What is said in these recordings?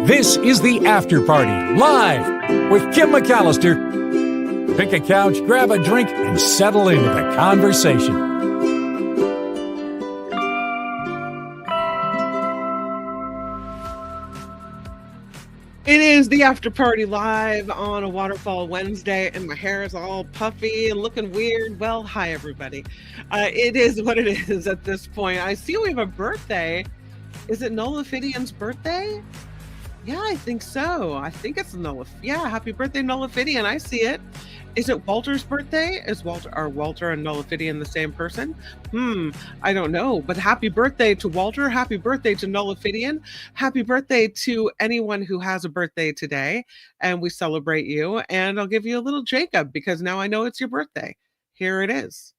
This is the After Party, live with Kim McAllister. Pick a couch, grab a drink, and settle into the conversation. It is the After Party live on a Waterfall Wednesday, and my hair is all puffy and looking weird. Well, hi, everybody. It is what it is at this point. I see we have a birthday. Is it Nola Fidian's birthday? Yeah, I think so. I think it's Nola. Yeah, happy birthday, Nola Fidian. I see it. Is it Walter's birthday? Are Walter and Nola Fidian the same person? I don't know. But happy birthday to Walter. Happy birthday to Nola Fidian. Happy birthday to anyone who has a birthday today. And we celebrate you. And I'll give you a little Jacob because now I know it's your birthday. Here it is.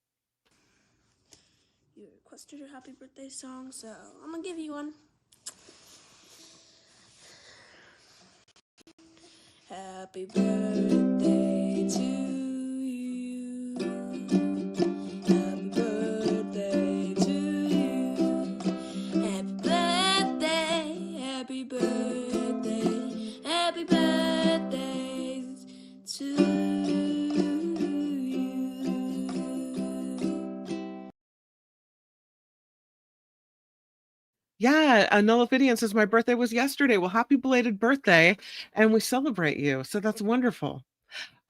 You requested a happy birthday song, so I'm gonna give you one. Happy birthday to you. Happy birthday to you. Happy birthday, happy birthday, happy birthday to you. Yeah, Nola Fidian says my birthday was yesterday. Well, happy belated birthday, and we celebrate you. So that's wonderful.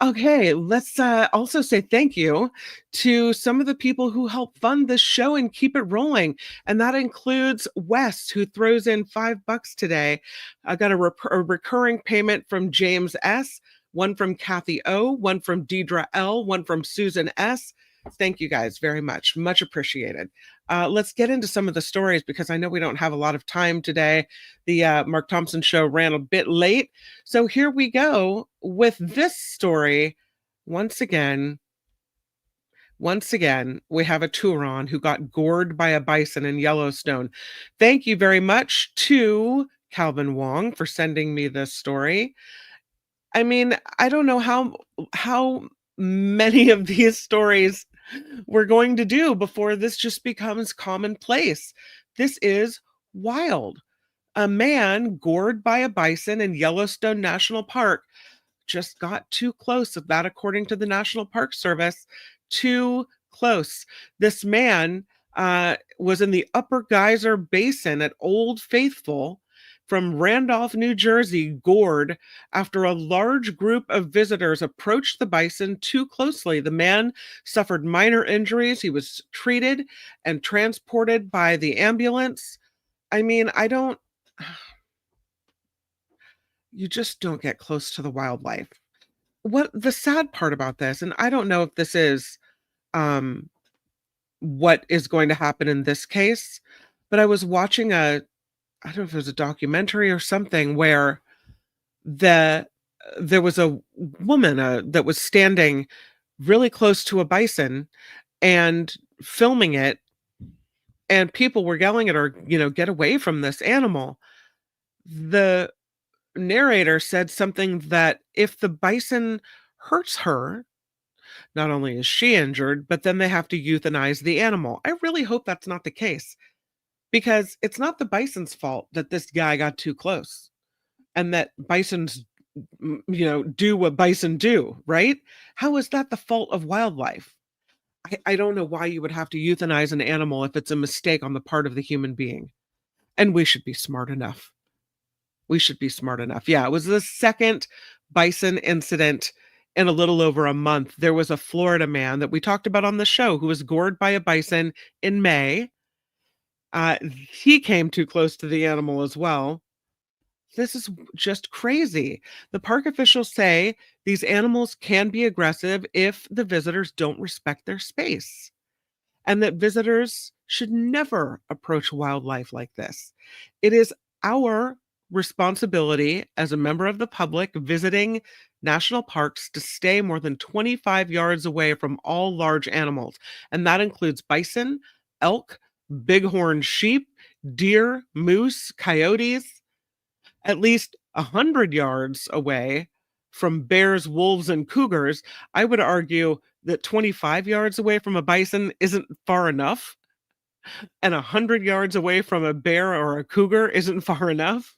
Okay, let's also say thank you to some of the people who help fund this show and keep it rolling. And that includes Wes, who throws in $5 today. I got a recurring payment from James S., one from Kathy O., one from Deidre L., one from Susan S. Thank you guys very much. Much appreciated. Let's get into some of the stories because I know we don't have a lot of time today. The Mark Thompson show ran a bit late. So here we go with this story. Once again, we have a Touron who got gored by a bison in Yellowstone. Thank you very much to Calvin Wong for sending me this story. I mean, I don't know how many of these stories we're going to do before this just becomes commonplace. This is wild. A man gored by a bison in Yellowstone National Park just got too close. That, according to the National Park Service, too close. This man was in the Upper Geyser Basin at Old Faithful from Randolph, New Jersey, gored after a large group of visitors approached the bison too closely. The man suffered minor injuries. He was treated and transported by the ambulance. I mean, you just don't get close to the wildlife. What the sad part about this, and I don't know if this is what is going to happen in this case, but I was watching I don't know if it was a documentary or something where there was a woman that was standing really close to a bison and filming it, and people were yelling at her, get away from this animal. The narrator said something that if the bison hurts her, not only is she injured, but then they have to euthanize the animal. I really hope that's not the case. Because it's not the bison's fault that this guy got too close and that bisons, do what bison do, right? How is that the fault of wildlife? I don't know why you would have to euthanize an animal if it's a mistake on the part of the human being. And we should be smart enough. Yeah, it was the second bison incident in a little over a month. There was a Florida man that we talked about on the show who was gored by a bison in May. He came too close to the animal as well. This is just crazy. The park officials say these animals can be aggressive if the visitors don't respect their space, and that visitors should never approach wildlife like this. It is our responsibility as a member of the public visiting national parks to stay more than 25 yards away from all large animals, and that includes bison, elk, bighorn sheep, deer, moose, coyotes, at least 100 yards away from bears, wolves, and cougars. I would argue that 25 yards away from a bison isn't far enough, and 100 yards away from a bear or a cougar isn't far enough.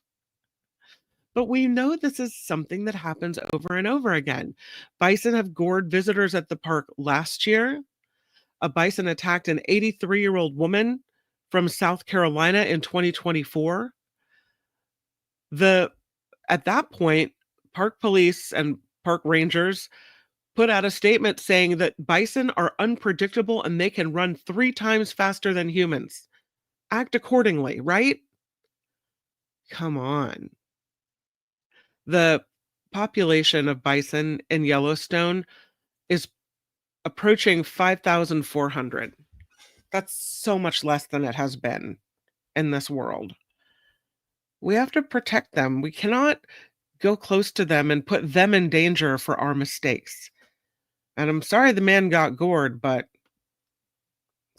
But we know this is something that happens over and over again. Bison have gored visitors at the park last year. A bison attacked an 83-year-old woman from South Carolina in 2024. At that point, park police and park rangers put out a statement saying that bison are unpredictable and they can run 3 times faster than humans. Act accordingly, right? Come on. The population of bison in Yellowstone is approaching 5,400. That's so much less than it has been in this world. We have to protect them. We cannot go close to them and put them in danger for our mistakes. And I'm sorry the man got gored, but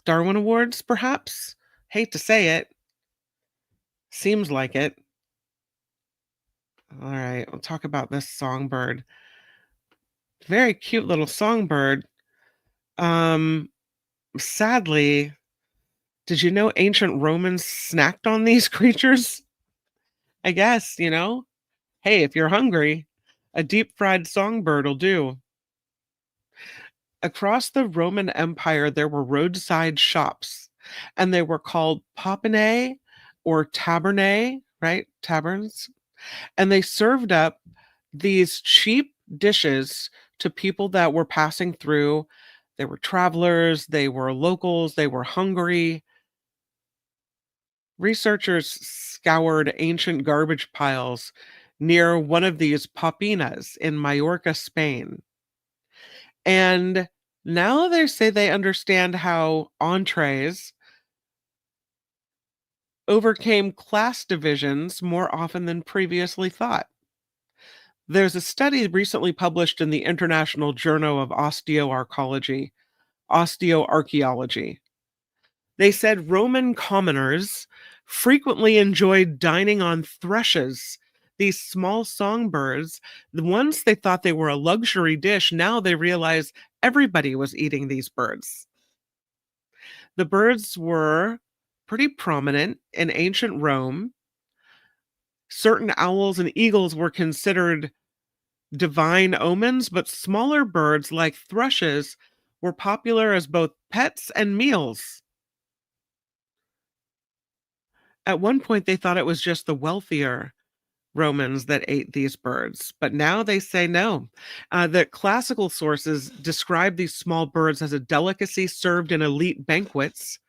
Darwin Awards, perhaps? Hate to say it. Seems like it. All right, we'll talk about this songbird. Very cute little songbird. Sadly, did you know ancient Romans snacked on these creatures? I guess, hey, if you're hungry, a deep fried songbird will do. Across the Roman Empire, there were roadside shops, and they were called popinae or tabernae, right? Taverns. And they served up these cheap dishes to people that were passing through. They were travelers, they were locals, they were hungry. Researchers scoured ancient garbage piles near one of these papinas in Majorca, Spain. And now they say they understand how entrees overcame class divisions more often than previously thought. There's a study recently published in the International Journal of Osteoarchaeology. They said Roman commoners frequently enjoyed dining on thrushes, these small songbirds. Once they thought they were a luxury dish, now they realize everybody was eating these birds. The birds were pretty prominent in ancient Rome. Certain owls and eagles were considered divine omens, but smaller birds like thrushes were popular as both pets and meals. At one point, they thought it was just the wealthier Romans that ate these birds, but now they say no. The classical sources describe these small birds as a delicacy served in elite banquets.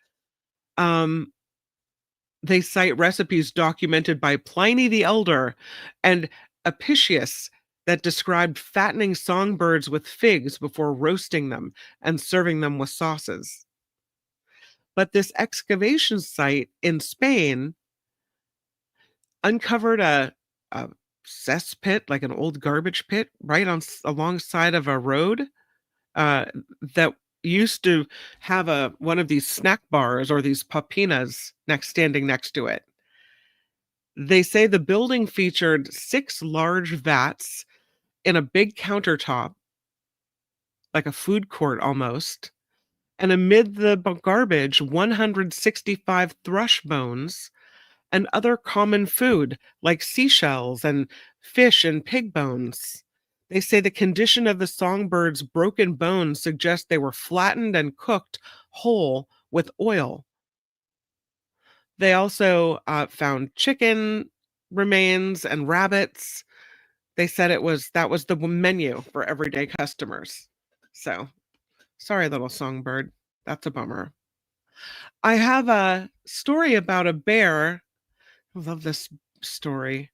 They cite recipes documented by Pliny the Elder and Apicius that described fattening songbirds with figs before roasting them and serving them with sauces. But this excavation site in Spain uncovered a cesspit, like an old garbage pit, right alongside of a road that used to have one of these snack bars or these papinas standing next to it. They say the building featured 6 large vats in a big countertop, like a food court almost. And amid the garbage, 165 thrush bones and other common food like seashells and fish and pig bones. They say the condition of the songbird's broken bones suggests they were flattened and cooked whole with oil. They also found chicken remains and rabbits. They said that was the menu for everyday customers. So, sorry, little songbird. That's a bummer. I have a story about a bear. I love this story.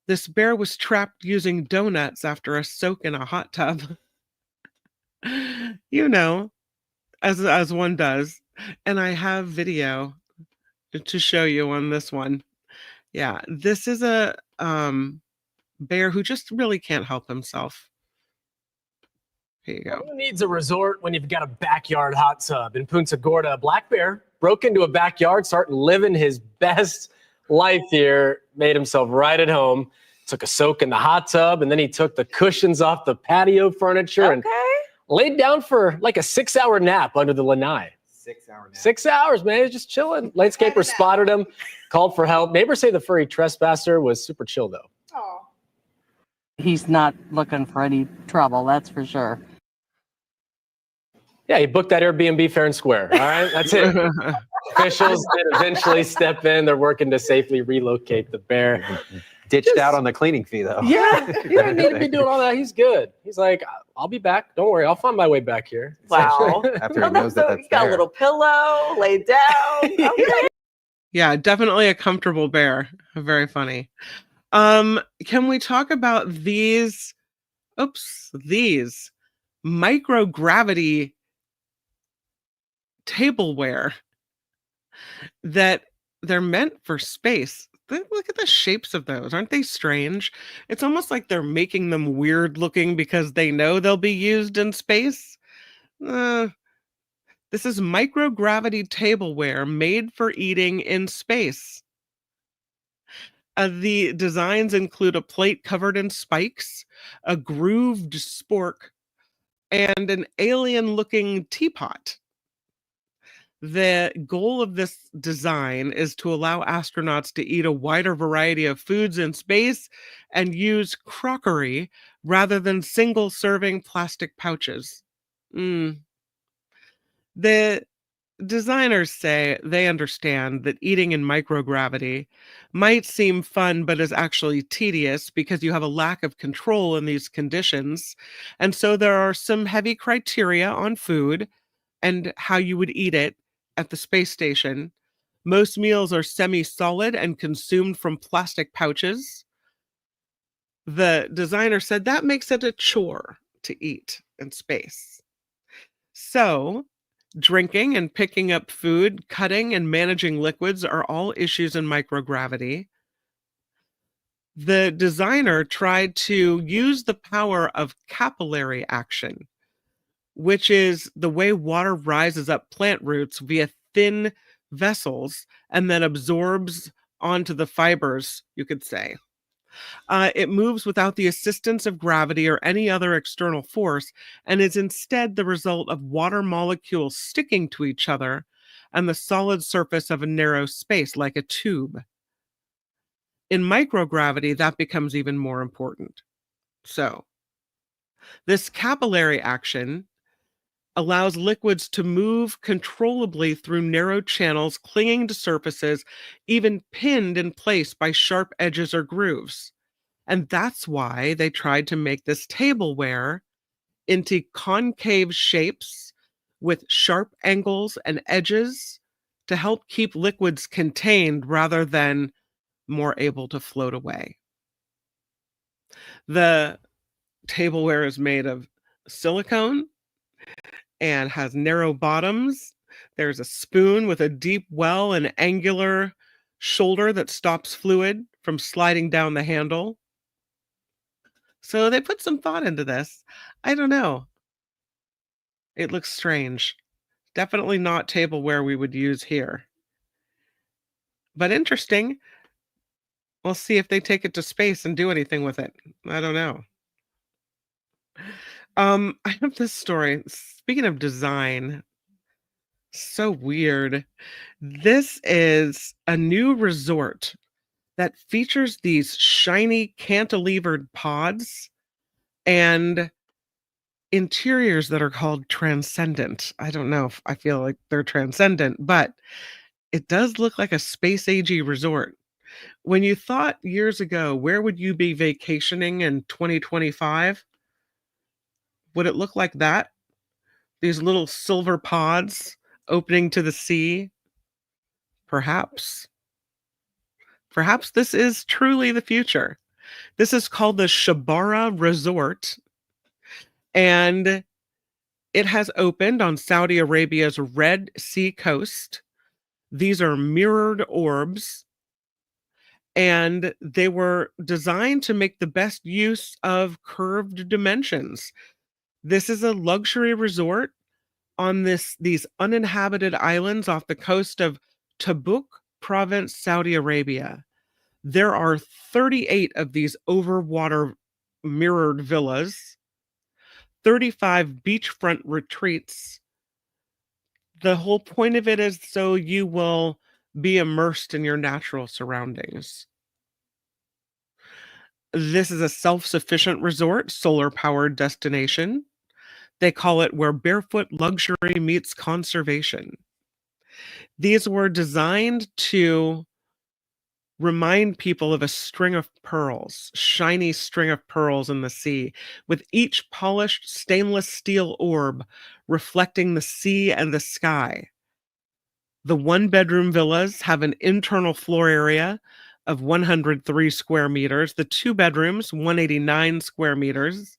This bear was trapped using donuts after a soak in a hot tub. As one does. And I have video to show you on this one. Yeah, this is a bear who just really can't help himself. Here you go. Who needs a resort when you've got a backyard hot tub? In Punta Gorda, a black bear broke into a backyard, started living his best life here, made himself right at home, took a soak in the hot tub, and then he took the cushions off the patio furniture and laid down for like a 6-hour nap under the lanai. 6-hour nap. 6 hours, man. He was just chilling. Landscaper spotted him, called for help. Neighbors say the furry trespasser was super chill, though. Oh. He's not looking for any trouble, that's for sure. Yeah, he booked that Airbnb fair and square. All right, that's it. Officials did eventually step in. They're working to safely relocate the bear. Ditched out on the cleaning fee, though. Yeah, he didn't need to be doing all that. He's good. He's like, I'll be back. Don't worry. I'll find my way back here. Wow. After he knows that that's You got there. a little pillow, laid down. Okay. Yeah, definitely a comfortable bear. Very funny. Can we talk about these microgravity tableware that they're meant for space? Look at the shapes of those. Aren't they strange? It's almost like they're making them weird looking because they know they'll be used in space. This is microgravity tableware made for eating in space. The designs include a plate covered in spikes, a grooved spork, and an alien-looking teapot. The goal of this design is to allow astronauts to eat a wider variety of foods in space and use crockery rather than single-serving plastic pouches. The designers say they understand that eating in microgravity might seem fun, but is actually tedious because you have a lack of control in these conditions. And so there are some heavy criteria on food and how you would eat it at the space station. Most meals are semi-solid and consumed from plastic pouches. The designer said that makes it a chore to eat in space. So, drinking and picking up food, cutting and managing liquids are all issues in microgravity. The designer tried to use the power of capillary action, which is the way water rises up plant roots via thin vessels and then absorbs onto the fibers, you could say. It moves without the assistance of gravity or any other external force and is instead the result of water molecules sticking to each other and the solid surface of a narrow space like a tube. In microgravity, that becomes even more important. So, this capillary action allows liquids to move controllably through narrow channels, clinging to surfaces, even pinned in place by sharp edges or grooves. And that's why they tried to make this tableware into concave shapes with sharp angles and edges to help keep liquids contained rather than more able to float away. The tableware is made of silicone and has narrow bottoms. There's a spoon with a deep well and angular shoulder that stops fluid from sliding down the handle. So they put some thought into this. I don't know. It looks strange. Definitely not tableware we would use here. But interesting. We'll see if they take it to space and do anything with it. I don't know. I have this story. Speaking of design, so weird. This is a new resort that features these shiny cantilevered pods and interiors that are called transcendent. I don't know if I feel like they're transcendent, but it does look like a space-agey resort. When you thought years ago, where would you be vacationing in 2025? Would it look like that? These little silver pods opening to the sea? Perhaps. Perhaps this is truly the future. This is called the Shabara Resort, and it has opened on Saudi Arabia's Red Sea coast. These are mirrored orbs, and they were designed to make the best use of curved dimensions. This is a luxury resort on these uninhabited islands off the coast of Tabuk province, Saudi Arabia. There are 38 of these overwater mirrored villas, 35 beachfront retreats. The whole point of it is so you will be immersed in your natural surroundings. This is a self-sufficient resort, solar-powered destination. They call it where barefoot luxury meets conservation. These were designed to remind people of a string of pearls, shiny string of pearls in the sea, with each polished stainless steel orb reflecting the sea and the sky. The one-bedroom villas have an internal floor area of 103 square meters. The two bedrooms, 189 square meters.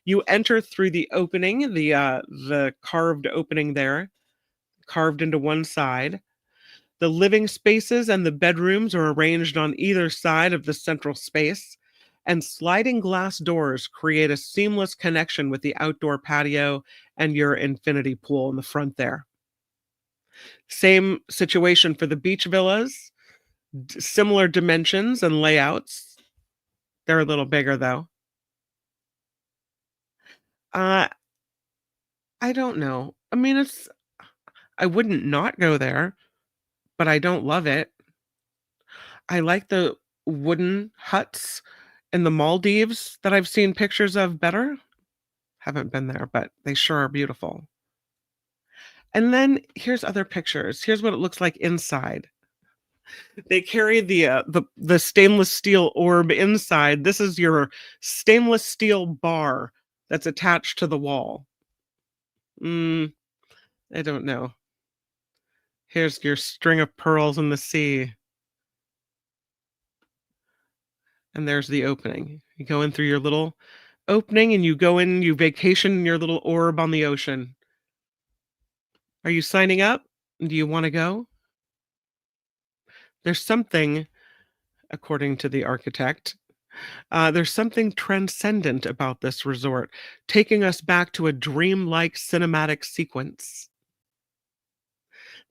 You enter through the opening, the carved opening there, carved into one side. The living spaces and the bedrooms are arranged on either side of the central space, and sliding glass doors create a seamless connection with the outdoor patio and your infinity pool in the front there. Same situation for the beach villas, similar dimensions and layouts. They're a little bigger though. I don't know. I mean, I wouldn't not go there, but I don't love it. I like the wooden huts in the Maldives that I've seen pictures of better. Haven't been there, but they sure are beautiful. And then here's other pictures. Here's what it looks like inside. They carry the stainless steel orb inside. This is your stainless steel bar that's attached to the wall. I don't know. Here's your string of pearls in the sea. And there's the opening. You go in through your little opening and you go in, you vacation in your little orb on the ocean. Are you signing up? Do you want to go? There's something, according to the architect, there's something transcendent about this resort, taking us back to a dreamlike cinematic sequence.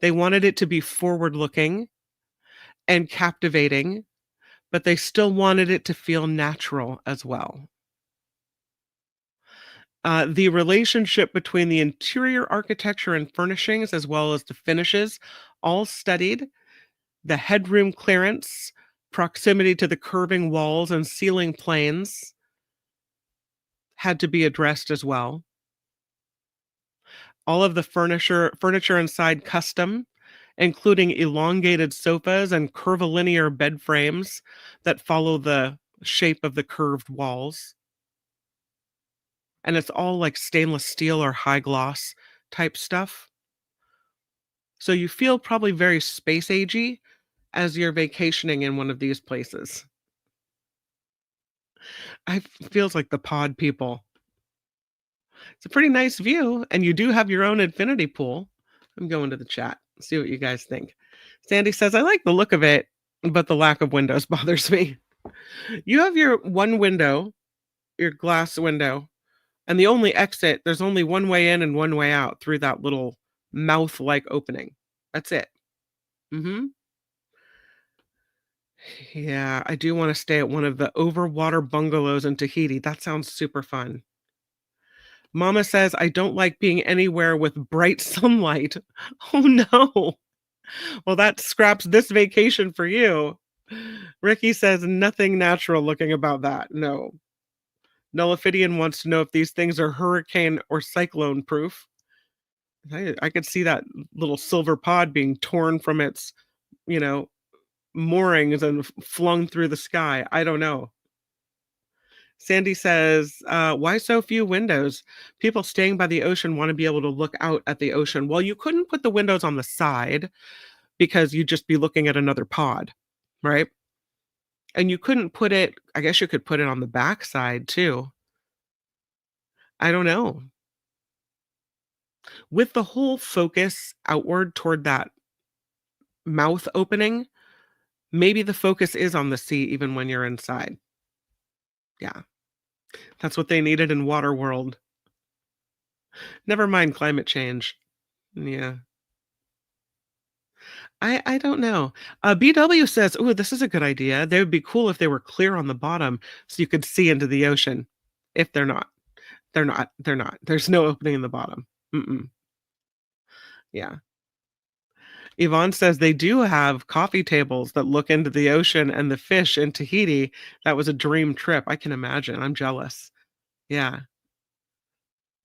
They wanted it to be forward-looking and captivating, but they still wanted it to feel natural as well. The relationship between the interior architecture and furnishings, as well as the finishes, all studied. The headroom clearance, proximity to the curving walls and ceiling planes had to be addressed as well. All of the furniture inside custom, including elongated sofas and curvilinear bed frames that follow the shape of the curved walls. And it's all like stainless steel or high gloss type stuff. So you feel probably very space agey as you're vacationing in one of these places. It feels like the pod people. It's a pretty nice view, and you do have your own infinity pool. I'm going to the chat, see what you guys think. Sandy says, I like the look of it, but the lack of windows bothers me. You have your one window, your glass window, and the only exit, there's only one way in and one way out through that little mouth-like opening. That's it. Yeah, I do want to stay at one of the overwater bungalows in Tahiti. That sounds super fun. Mama says, I don't like being anywhere with bright sunlight. Oh no. Well, that scraps this vacation for you. Ricky says, nothing natural looking about that. No. Nullifidian wants to know if these things are hurricane or cyclone proof. I could see that little silver pod being torn from its, moorings and flung through the sky. I don't know. Sandy says, why so few windows? People staying by the ocean want to be able to look out at the ocean. Well, you couldn't put the windows on the side because you'd just be looking at another pod, right? And you couldn't put it, I guess you could put it on the back side too. I don't know. With the whole focus outward toward that mouth opening, maybe the focus is on the sea even when you're inside. Yeah. That's what they needed in Waterworld. Never mind climate change. Yeah. I don't know. BW says, oh, this is a good idea. They would be cool if they were clear on the bottom so you could see into the ocean. If they're not. They're not. There's no opening in the bottom. Yeah. Yvonne says they do have coffee tables that look into the ocean and the fish in Tahiti. That was a dream trip. I can imagine. I'm jealous. Yeah.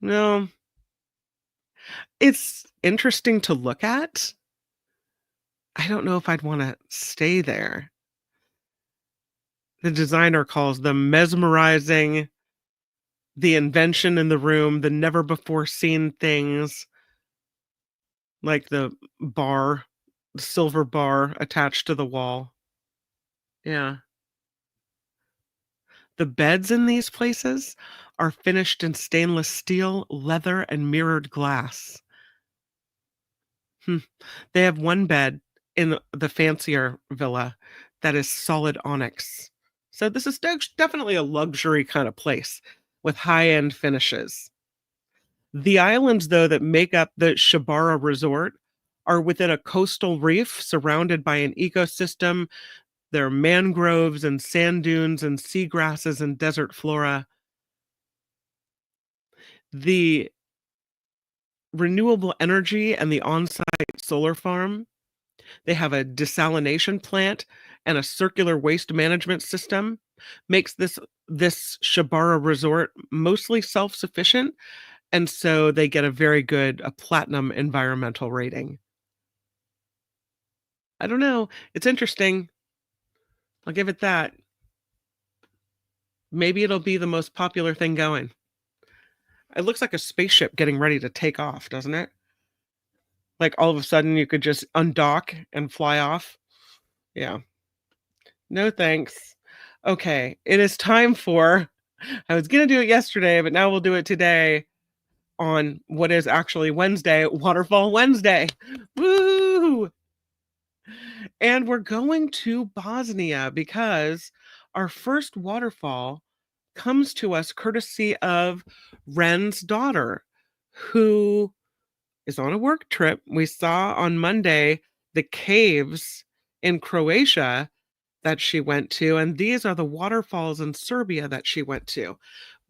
No, it's interesting to look at. I don't know if I'd want to stay there. The designer calls them mesmerizing, the invention in the room, the never before seen things, like the silver bar attached to the wall. Yeah. The beds in these places are finished in stainless steel, leather, and mirrored glass. They have one bed in the fancier villa that is solid onyx. So this is definitely a luxury kind of place with high-end finishes. The islands, though, that make up the Shibara Resort are within a coastal reef surrounded by an ecosystem. There are mangroves and sand dunes and seagrasses and desert flora. The renewable energy and the on-site solar farm, they have a desalination plant and a circular waste management system, makes this Shibara Resort mostly self-sufficient, and so they get a platinum environmental rating. I don't know. It's interesting. I'll give it that. Maybe it'll be the most popular thing going. It looks like a spaceship getting ready to take off, doesn't it? Like all of a sudden you could just undock and fly off. Yeah. No thanks. Okay, it is time for, I was going to do it yesterday, but now we'll do it today on what is actually Wednesday, Waterfall Wednesday. Woo! And we're going to Bosnia because our first waterfall comes to us courtesy of Ren's daughter, who is on a work trip. We saw on Monday the caves in Croatia that she went to, and these are the waterfalls in Serbia that she went to.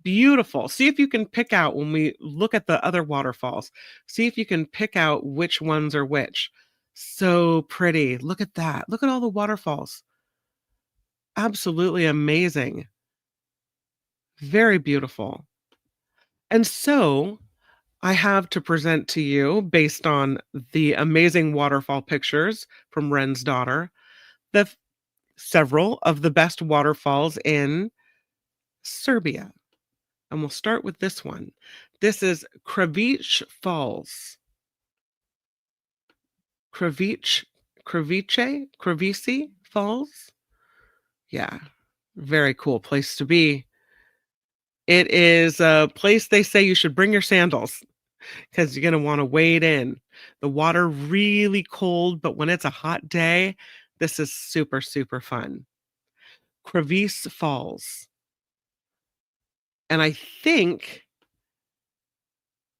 Beautiful. See if you can pick out, when we look at the other waterfalls, see if you can pick out which ones are which. So pretty. Look at that. Look at all the waterfalls. Absolutely amazing. Very beautiful. And so I have to present to you, based on the amazing waterfall pictures from Ren's daughter, several of the best waterfalls in Serbia. And we'll start with this one. This is Kravice Falls. Kravice Falls. Yeah, very cool place to be. It is a place they say you should bring your sandals because you're going to want to wade in. The water really cold, but when it's a hot day, this is super, super fun. Kravice Falls. And I think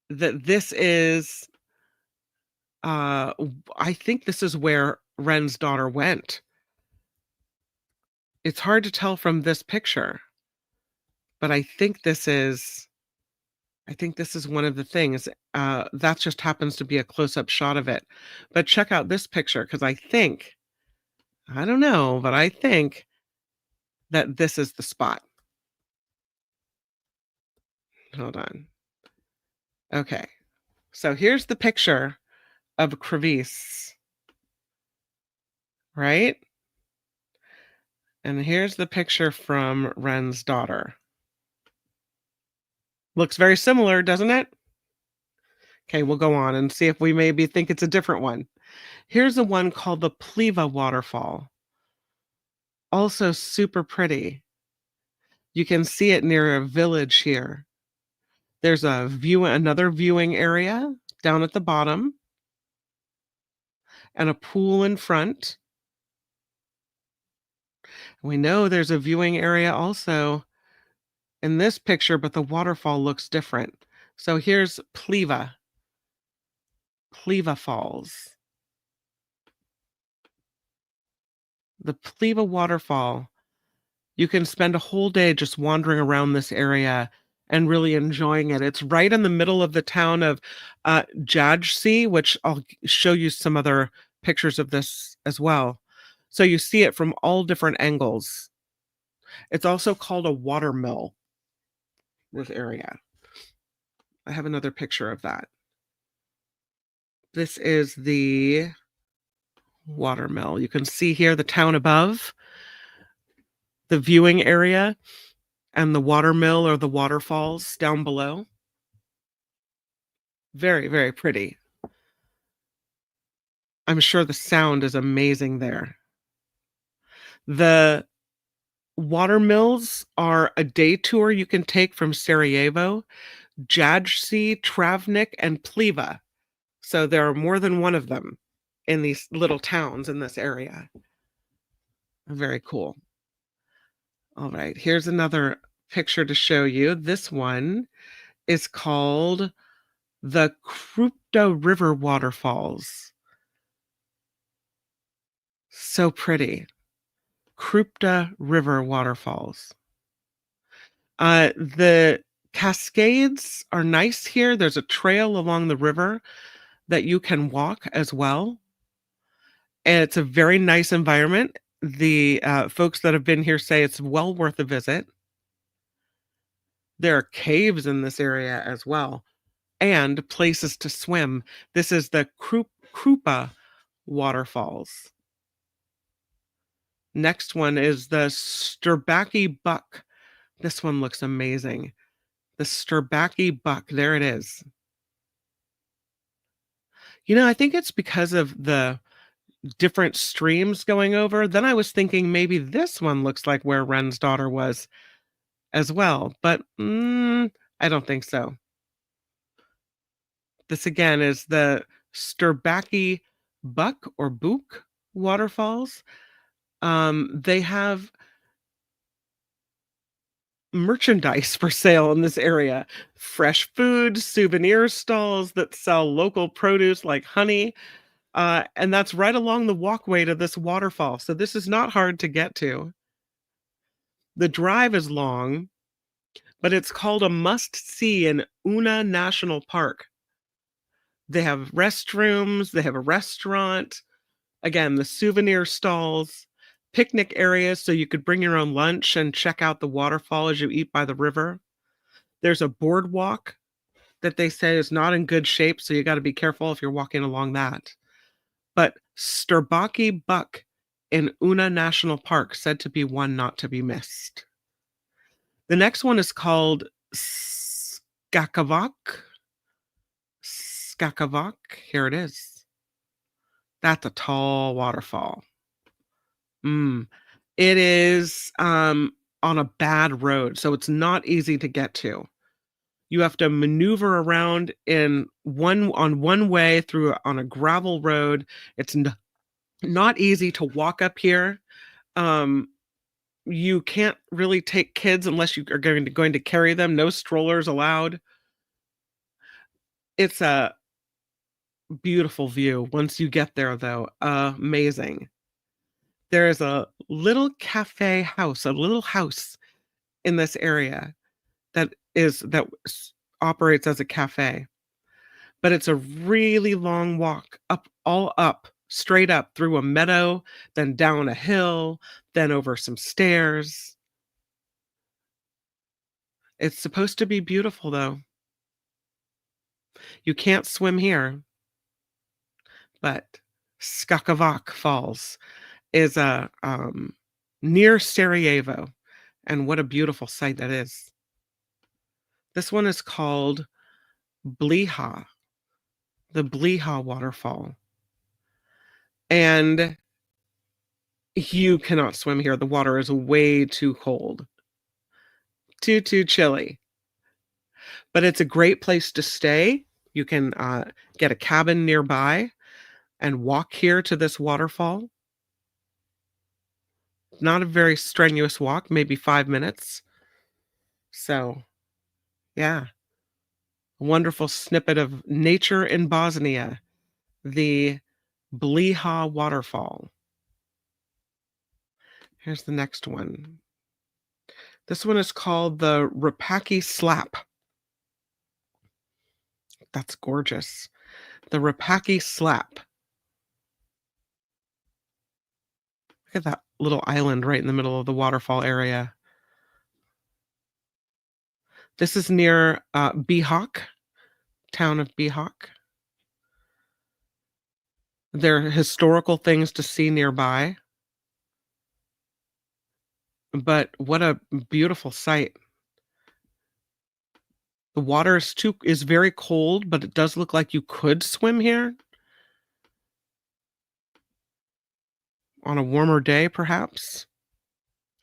that this is, I think this is where Ren's daughter went. It's hard to tell from this picture, but I think this is one of the things. That just happens to be a close-up shot of it. But check out this picture, because I don't know, but I think that this is the spot. Hold on. Okay. So here's the picture of Kravice, right? And here's the picture from Ren's daughter. Looks very similar, doesn't it? Okay, we'll go on and see if we maybe think it's a different one. Here's the one called the Pliva Waterfall. Also super pretty. You can see it near a village here. There's another viewing area down at the bottom, and a pool in front. We know there's a viewing area also in this picture, but the waterfall looks different. So here's Pliva Falls. The Pliva Waterfall. You can spend a whole day just wandering around this area and really enjoying it. It's right in the middle of the town of Jajci, which I'll show you some other pictures of this as well. So you see it from all different angles. It's also called a watermill, this area. I have another picture of that. This is the watermill. You can see here the town above, the viewing area, and the watermill or the waterfalls down below. Very, very pretty. I'm sure the sound is amazing there. The watermills are a day tour you can take from Sarajevo, Jajci, Travnik, and Pliva. So there are more than one of them in these little towns in this area. Very cool. All right, here's another picture to show you. This one is called the Krupta River Waterfalls. So pretty. Krupta River Waterfalls. The cascades are nice here. There's a trail along the river that you can walk as well. And it's a very nice environment. The folks that have been here say it's well worth a visit. There are caves in this area as well, and places to swim. This is the Krupa Waterfalls. Next one is the Sturbaki Buck. This one looks amazing. The Sturbaki Buck. There it is. You know, I think it's because of the different streams going over. Then I was thinking maybe this one looks like where Ren's daughter was as well, but I don't think so. This again is the Sturbaki Buck or Buk waterfalls. They have merchandise for sale in this area. Fresh food, souvenir stalls that sell local produce like honey. And that's right along the walkway to this waterfall. So this is not hard to get to. The drive is long, but it's called a must-see in Una National Park. They have restrooms, they have a restaurant, again, the souvenir stalls, picnic areas so you could bring your own lunch and check out the waterfall as you eat by the river. There's a boardwalk that they say is not in good shape, so you got to be careful if you're walking along that. But Sturbaki Buck in Una National Park, said to be one not to be missed. The next one is called Skakavak. Skakavak, here it is. That's a tall waterfall. It is on a bad road, so it's not easy to get to. You have to maneuver around on one way through on a gravel road. It's not easy to walk up here. You can't really take kids unless you are going to carry them. No strollers allowed. It's a beautiful view once you get there, though. Amazing. There is a little cafe house, a little house in this area that operates as a cafe. But it's a really long walk straight up through a meadow, then down a hill, then over some stairs. It's supposed to be beautiful, though. You can't swim here, but Skakavak Falls is near Sarajevo, and what a beautiful sight that is. This one is called Bliha, the Bliha waterfall. And you cannot swim here. The water is way too cold. Too chilly. But it's a great place to stay. You can get a cabin nearby and walk here to this waterfall. Not a very strenuous walk, maybe 5 minutes. So, yeah. A wonderful snippet of nature in Bosnia, the Bliha waterfall. Here's the next one. This one is called the Rapaki Slap. That's gorgeous. The Rapaki Slap. Look at that little island right in the middle of the waterfall area. This is near Bihak, town of Bihak. There are historical things to see nearby, but what a beautiful sight. The water is very cold, but it does look like you could swim here on a warmer day, perhaps.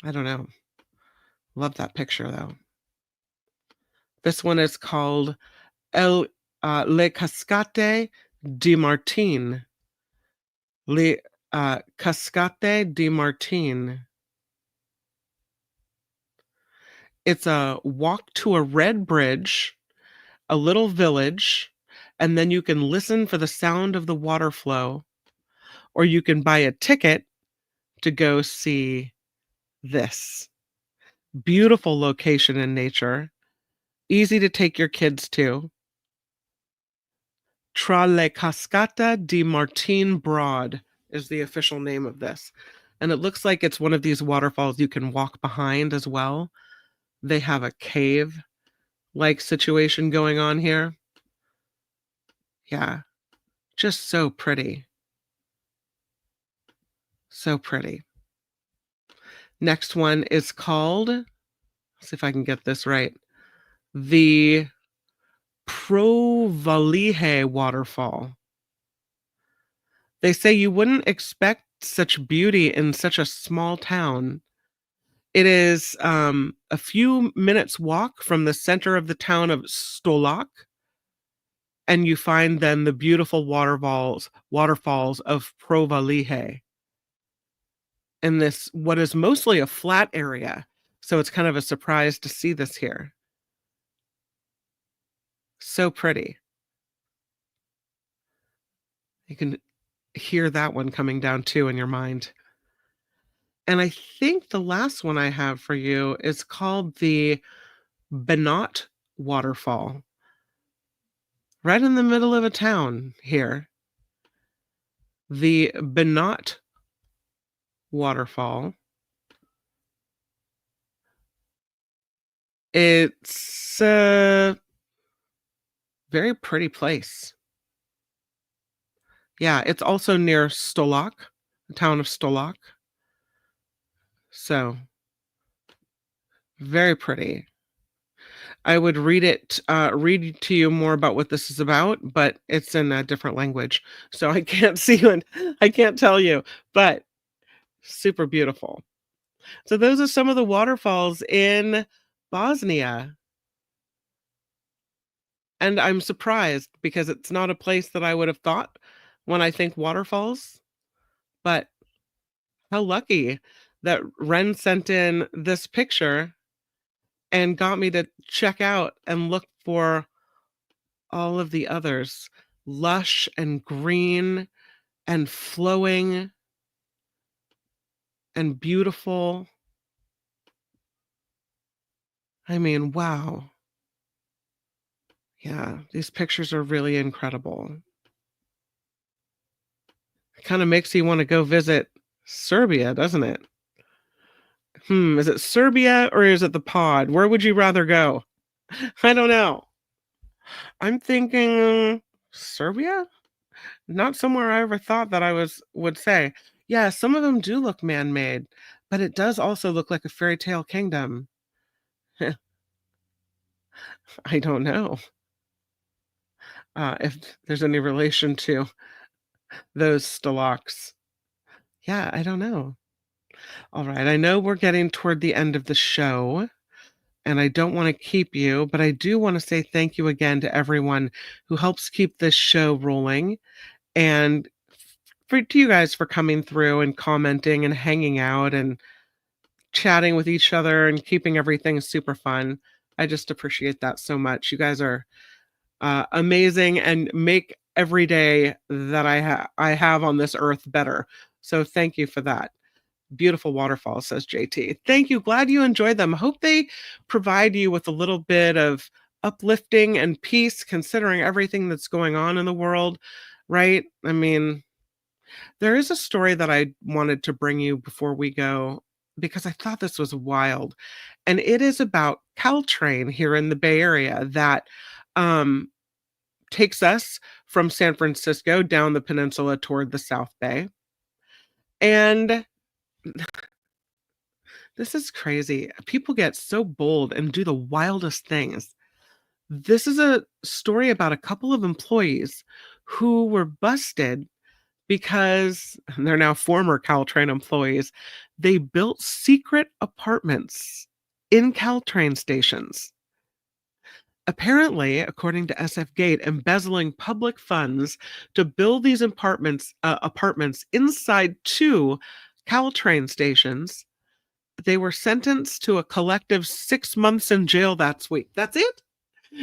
I don't know. Love that picture, though. This one is called Le Cascate di Martin. Le Cascate di Martin. It's a walk to a red bridge, a little village, and then you can listen for the sound of the water flow, or you can buy a ticket to go see this. Beautiful location in nature, easy to take your kids to. Tra le Cascata di Martin Broad is the official name of this. And it looks like it's one of these waterfalls you can walk behind as well. They have a cave-like situation going on here. Yeah, just so pretty. So pretty. Next one is called, let's see if I can get this right, the Provalije waterfall. They say you wouldn't expect such beauty in such a small town. It is a few minutes walk from the center of the town of Stolac, and you find then the beautiful waterfalls of Provalije in this, what is mostly a flat area. So it's kind of a surprise to see this here. So pretty. You can hear that one coming down too in your mind. And I think the last one I have for you is called the Benot waterfall. Right in the middle of a town here. The Benot waterfall. It's a very pretty place. Yeah, it's also near Stolac, the town of Stolac. So, very pretty. I would read to you more about what this is about, but it's in a different language. So I can't I can't tell you, but super beautiful. So those are some of the waterfalls in Bosnia. And I'm surprised because it's not a place that I would have thought when I think waterfalls. But how lucky that Ren sent in this picture and got me to check out and look for all of the others. Lush and green and flowing and beautiful. I mean, wow. Yeah, these pictures are really incredible. It kind of makes you want to go visit Serbia, doesn't it? Is it Serbia or is it the pod? Where would you rather go? I don't know. I'm thinking Serbia? Not somewhere I ever thought that would say. Yeah, some of them do look man-made, but it does also look like a fairy tale kingdom. I don't know if there's any relation to those stalacs. Yeah, I don't know. All right, I know we're getting toward the end of the show, and I don't want to keep you, but I do want to say thank you again to everyone who helps keep this show rolling, and to you guys for coming through and commenting and hanging out and chatting with each other and keeping everything super fun. I just appreciate that so much. You guys are amazing and make every day that I have on this earth better. So thank you for that. Beautiful waterfall, says JT. Thank you. Glad you enjoyed them. Hope they provide you with a little bit of uplifting and peace, considering everything that's going on in the world, right? I mean, There is a story that I wanted to bring you before we go because I thought this was wild. And it is about Caltrain here in the Bay Area that um, takes us from San Francisco down the peninsula toward the South Bay. And this is crazy. People get so bold and do the wildest things. This is a story about a couple of employees who were busted because they're now former Caltrain employees. They built secret apartments in Caltrain stations. Apparently, according to SF Gate, embezzling public funds to build these apartments inside 2 Caltrain stations. They were sentenced to a collective 6 months in jail that week. That's it?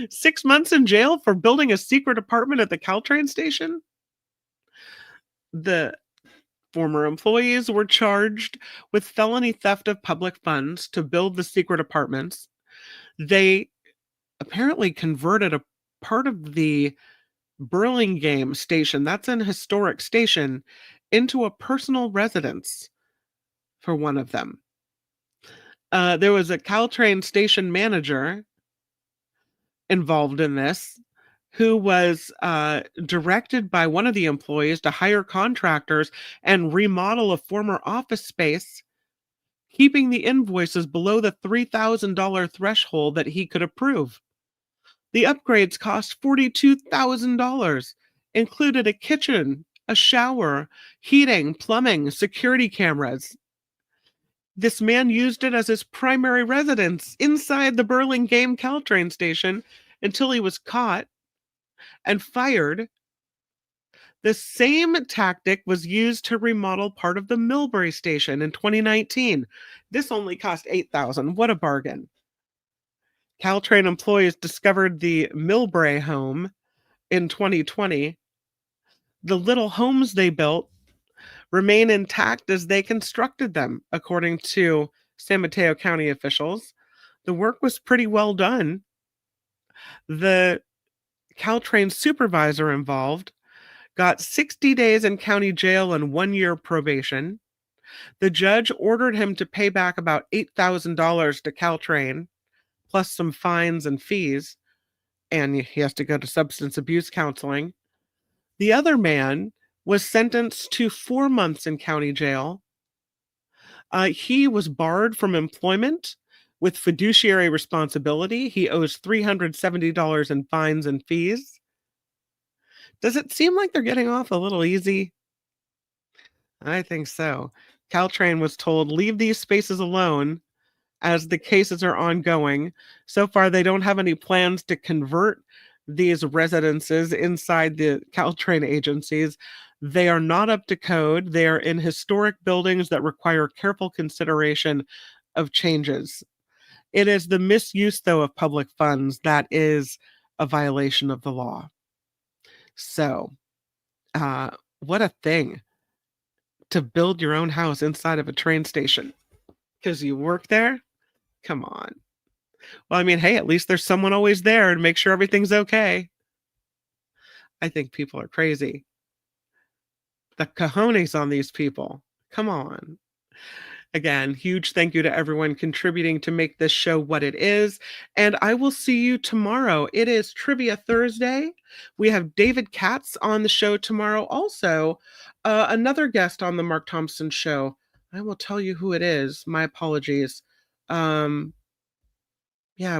6 months in jail for building a secret apartment at the Caltrain station? The former employees were charged with felony theft of public funds to build the secret apartments. They apparently converted a part of the Burlingame station, that's an historic station, into a personal residence for one of them. There was a Caltrain station manager involved in this who was directed by one of the employees to hire contractors and remodel a former office space, keeping the invoices below the $3,000 threshold that he could approve. The upgrades cost $42,000, included a kitchen, a shower, heating, plumbing, security cameras. This man used it as his primary residence inside the Burlingame Caltrain station until he was caught and fired. The same tactic was used to remodel part of the Millbury station in 2019. This only cost $8,000. What a bargain. Caltrain employees discovered the Millbury home in 2020. The little homes they built remain intact as they constructed them, according to San Mateo County officials. The work was pretty well done. The Caltrain supervisor involved got 60 days in county jail and 1 year probation. The judge ordered him to pay back about $8,000 to Caltrain, plus some fines and fees, and he has to go to substance abuse counseling. The other man was sentenced to 4 months in county jail. He was barred from employment with fiduciary responsibility. He owes $370 in fines and fees. Does it seem like they're getting off a little easy? I think so. Caltrain was told, leave these spaces alone as the cases are ongoing. So far, they don't have any plans to convert these residences inside the Caltrain agencies. They are not up to code. They are in historic buildings that require careful consideration of changes. It is the misuse, though, of public funds that is a violation of the law. So, what a thing to build your own house inside of a train station because you work there? Come on. Well, I mean, hey, at least there's someone always there to make sure everything's okay. I think people are crazy. The cojones on these people. Come on. Again, huge thank you to everyone contributing to make this show what it is. And I will see you tomorrow. It is Trivia Thursday. We have David Katz on the show tomorrow. Also, another guest on the Mark Thompson Show. I will tell you who it is. My apologies. Yeah,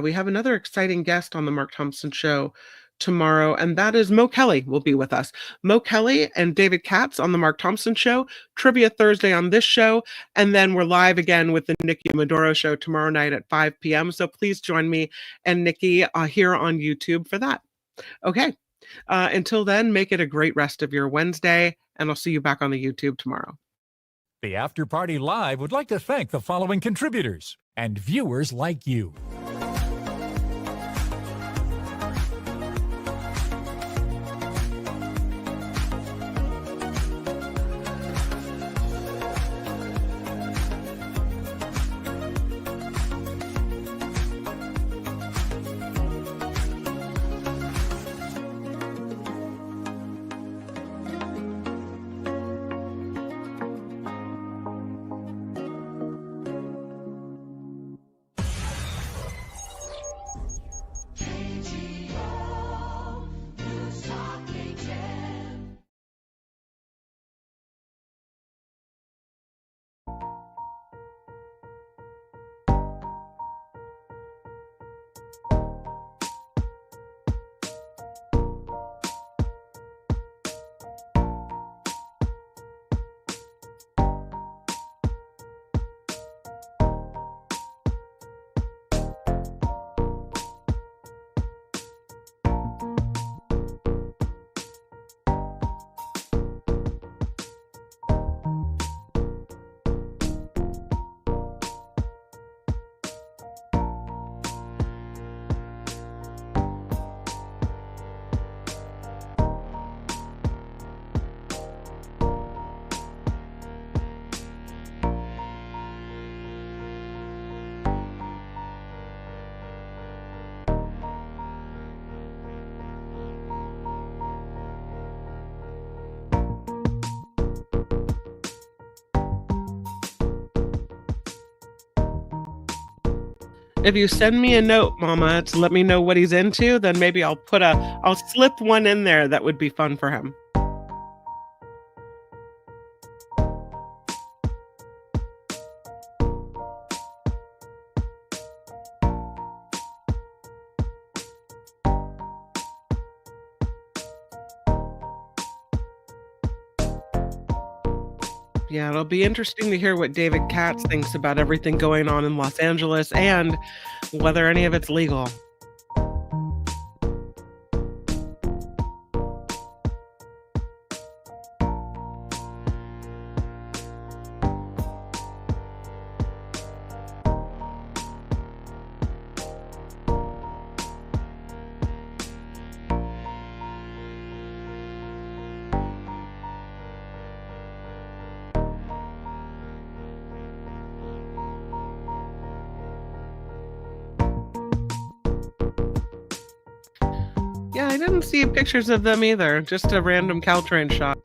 we have another exciting guest on the Mark Thompson Show tomorrow, and that is Mo Kelly will be with us. Mo Kelly and David Katz on the Mark Thompson Show, Trivia Thursday on this show, and then we're live again with the Nikki Maduro Show tomorrow night at 5 p.m. So please join me and Nikki here on YouTube for that. Okay, until then, make it a great rest of your Wednesday, and I'll see you back on the YouTube tomorrow. The After Party Live would like to thank the following contributors and viewers like you. If you send me a note, Mama, to let me know what he's into, then maybe I'll slip one in there that would be fun for him. Yeah, it'll be interesting to hear what David Katz thinks about everything going on in Los Angeles and whether any of it's legal. Yeah, I didn't see pictures of them either, just a random Caltrain shot.